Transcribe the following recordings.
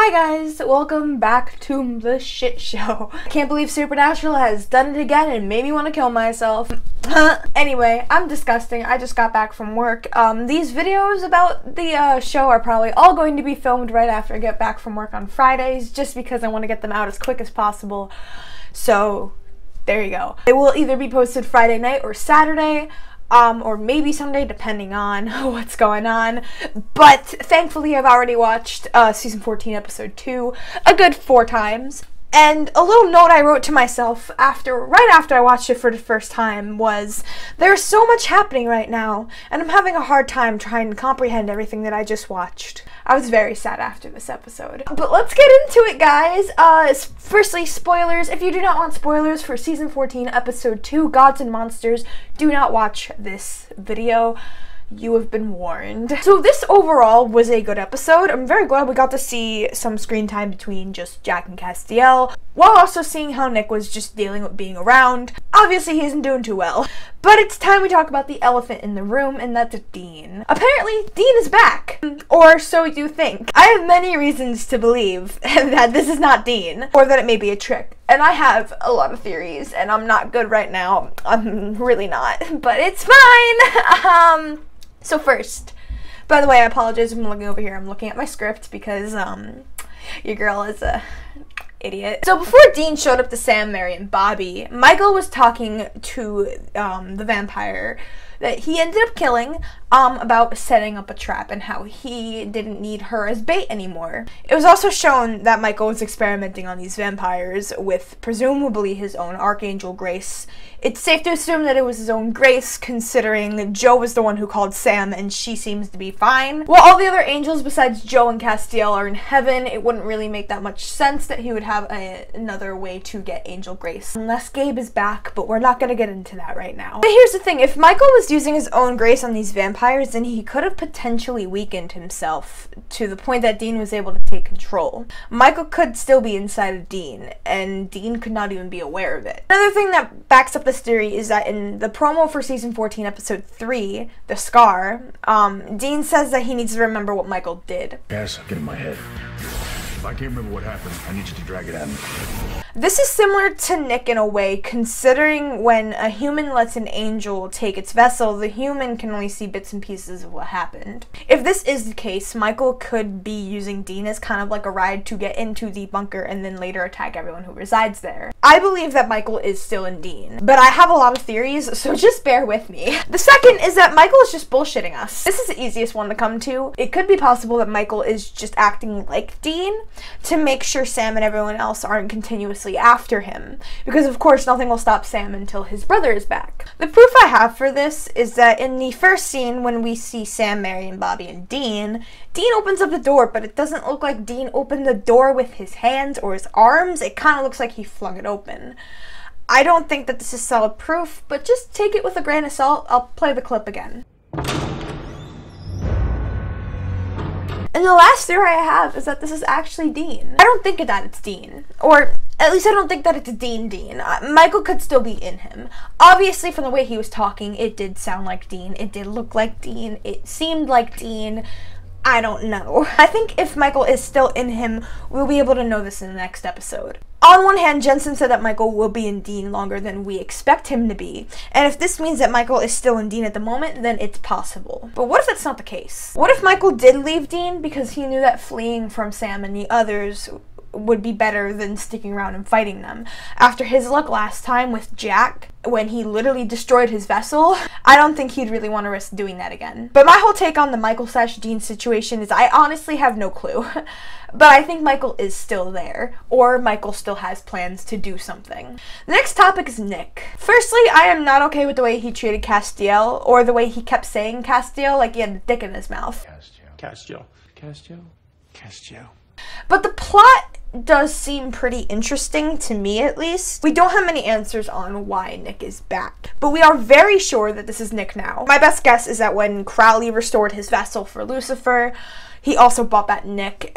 Hi guys, welcome back to the shit show. I can't believe Supernatural has done it again and made me want to kill myself. Anyway, I'm disgusting. I just got back from work. These videos about the show are probably all going to be filmed right after I get back from work on Fridays, just because I want to get them out as quick as possible. So, there you go. It will either be posted Friday night or Saturday. Or maybe Sunday, depending on what's going on. But thankfully, I've already watched season 14, episode 2 a good 4 times. And a little note I wrote to myself right after I watched it for the first time was, there's so much happening right now, and I'm having a hard time trying to comprehend everything that I just watched. I was very sad after this episode. But let's get into it, guys. Firstly, spoilers. If you do not want spoilers for season 14, episode 2, Gods and Monsters, do not watch this video. You have been warned. So this overall was a good episode. I'm very glad we got to see some screen time between just Jack and Castiel, while also seeing how Nick was just dealing with being around. Obviously, he isn't doing too well. But it's time we talk about the elephant in the room, and that's Dean. Apparently, Dean is back. Or so you think. I have many reasons to believe that this is not Dean, or that it may be a trick. And I have a lot of theories, and I'm not good right now. I'm really not. But it's fine! So first, by the way, I apologize if I'm looking over here. I'm looking at my script because, your girl is a idiot. So before Dean showed up to Sam, Mary, and Bobby, Michael was talking to, the vampire that he ended up killing, about setting up a trap and how he didn't need her as bait anymore. It was also shown that Michael was experimenting on these vampires with presumably his own Archangel Grace. It's safe to assume that it was his own Grace, considering that Joe was the one who called Sam and she seems to be fine. While all the other angels besides Joe and Castiel are in heaven, it wouldn't really make that much sense that he would have another way to get Angel Grace. Unless Gabe is back, but we're not gonna get into that right now. But here's the thing, if Michael was using his own grace on these vampires, then he could have potentially weakened himself to the point that Dean was able to take control. Michael could still be inside of Dean, and Dean could not even be aware of it. Another thing that backs up this theory is that in the promo for season 14, episode 3, The Scar, Dean says that he needs to remember what Michael did. Yes, get in my head. If I can't remember what happened, I need you to drag it out. This is similar to Nick in a way, considering when a human lets an angel take its vessel, the human can only see bits and pieces of what happened. If this is the case, Michael could be using Dean as kind of like a ride to get into the bunker and then later attack everyone who resides there. I believe that Michael is still in Dean, but I have a lot of theories, so just bear with me. The second is that Michael is just bullshitting us. This is the easiest one to come to. It could be possible that Michael is just acting like Dean to make sure Sam and everyone else aren't continuously after him, because of course nothing will stop Sam until his brother is back. The proof I have for this is that in the first scene when we see Sam, Mary, and Bobby and Dean opens up the door, but it doesn't look like Dean opened the door with his hands or his arms. It kind of looks like he flung it open. I don't think that this is solid proof, but just take it with a grain of salt. I'll play the clip again. And the last theory I have is that this is actually Dean. I don't think that it's Dean. Or at least I don't think that it's Dean. Michael could still be in him. Obviously, from the way he was talking, it did sound like Dean. It did look like Dean. It seemed like Dean. I don't know. I think if Michael is still in him, we'll be able to know this in the next episode. On one hand, Jensen said that Michael will be in Dean longer than we expect him to be, and if this means that Michael is still in Dean at the moment, then it's possible. But what if that's not the case? What if Michael did leave Dean because he knew that fleeing from Sam and the others would be better than sticking around and fighting them? After his luck last time with Jack, when he literally destroyed his vessel, I don't think he'd really want to risk doing that again. But my whole take on the Michael/Dean situation is I honestly have no clue. But I think Michael is still there, or Michael still has plans to do something. The next topic is Nick. Firstly, I am not okay with the way he treated Castiel, or the way he kept saying Castiel like he had a dick in his mouth. Castiel. But the plot does seem pretty interesting, to me at least. We don't have many answers on why Nick is back, but we are very sure that this is Nick now. My best guess is that when Crowley restored his vessel for Lucifer, he also bought that Nick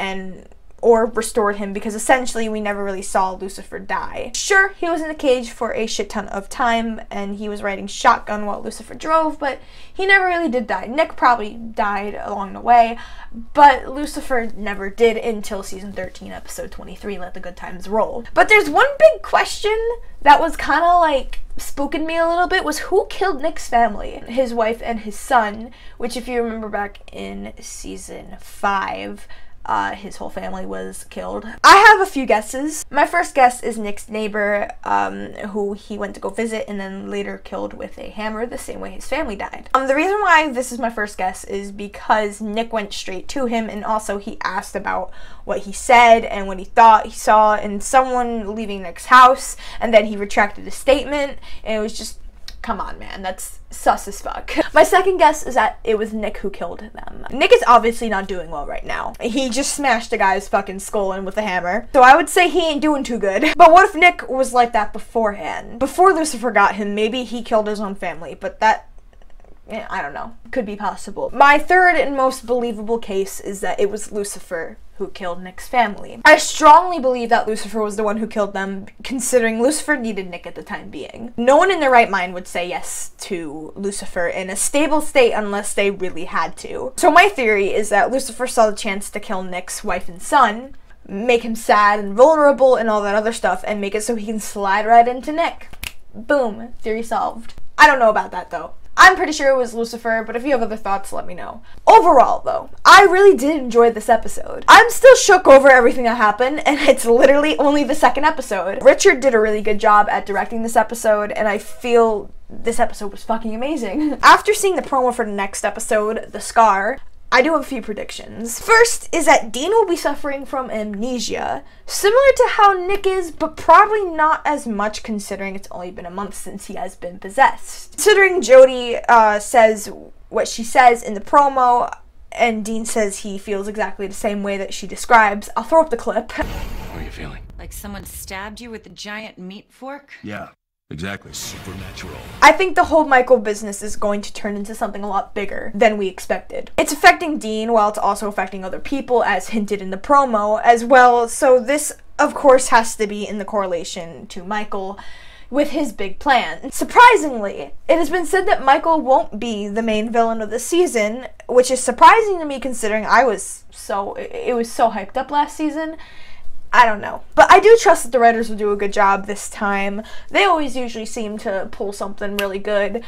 or restored him, because essentially we never really saw Lucifer die. Sure, he was in a cage for a shit ton of time, and he was riding shotgun while Lucifer drove, but he never really did die. Nick probably died along the way, but Lucifer never did until season 13, episode 23, Let the Good Times Roll. But there's one big question that was kind of like spooking me a little bit, was who killed Nick's family? His wife and his son, which if you remember back in season 5, his whole family was killed. I have a few guesses. My first guess is Nick's neighbor, who he went to go visit and then later killed with a hammer the same way his family died. The reason why this is my first guess is because Nick went straight to him, and also he asked about what he said and what he thought he saw in someone leaving Nick's house, and then he retracted his statement, and it was just, come on, man, that's sus as fuck. My second guess is that it was Nick who killed them. Nick is obviously not doing well right now. He just smashed a guy's fucking skull in with a hammer, so I would say he ain't doing too good. But what if Nick was like that beforehand? Before Lucifer got him, maybe he killed his own family, but that, I don't know, could be possible. My third and most believable case is that it was Lucifer who killed Nick's family. I strongly believe that Lucifer was the one who killed them, considering Lucifer needed Nick at the time being. No one in their right mind would say yes to Lucifer in a stable state unless they really had to. So my theory is that Lucifer saw the chance to kill Nick's wife and son, make him sad and vulnerable and all that other stuff, and make it so he can slide right into Nick. Boom, theory solved. I don't know about that though. I'm pretty sure it was Lucifer, but if you have other thoughts, let me know. Overall, though, I really did enjoy this episode. I'm still shook over everything that happened, and it's literally only the second episode. Richard did a really good job at directing this episode, and I feel this episode was fucking amazing. After seeing the promo for the next episode, The Scar, I do have a few predictions. First is that Dean will be suffering from amnesia, similar to how Nick is, but probably not as much considering it's only been a month since he has been possessed. Considering Jody says what she says in the promo, and Dean says he feels exactly the same way that she describes, I'll throw up the clip. How are you feeling? Like someone stabbed you with a giant meat fork? Yeah, exactly. Supernatural. I think the whole Michael business is going to turn into something a lot bigger than we expected. It's affecting Dean while it's also affecting other people, as hinted in the promo as well, so this of course has to be in the correlation to Michael with his big plan. Surprisingly, it has been said that Michael won't be the main villain of the season, which is surprising to me considering it was so hyped up last season. I don't know. But I do trust that the writers will do a good job this time. They always usually seem to pull something really good.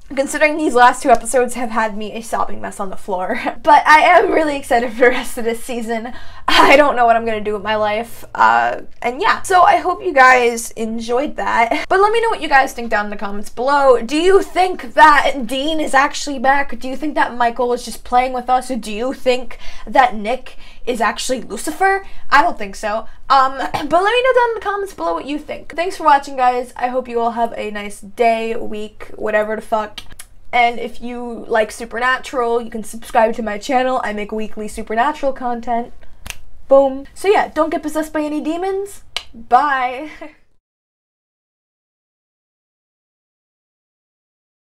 Considering these last two episodes have had me a sobbing mess on the floor. But I am really excited for the rest of this season. I don't know what I'm going to do with my life. And yeah, so I hope you guys enjoyed that. But let me know what you guys think down in the comments below. Do you think that Dean is actually back? Do you think that Michael is just playing with us? Or do you think that Nick is actually Lucifer? I don't think so. But let me know down in the comments below what you think. Thanks for watching, guys. I hope you all have a nice day, week, whatever the fuck. And if you like Supernatural, you can subscribe to my channel. I make weekly Supernatural content. Boom. So yeah, don't get possessed by any demons. Bye.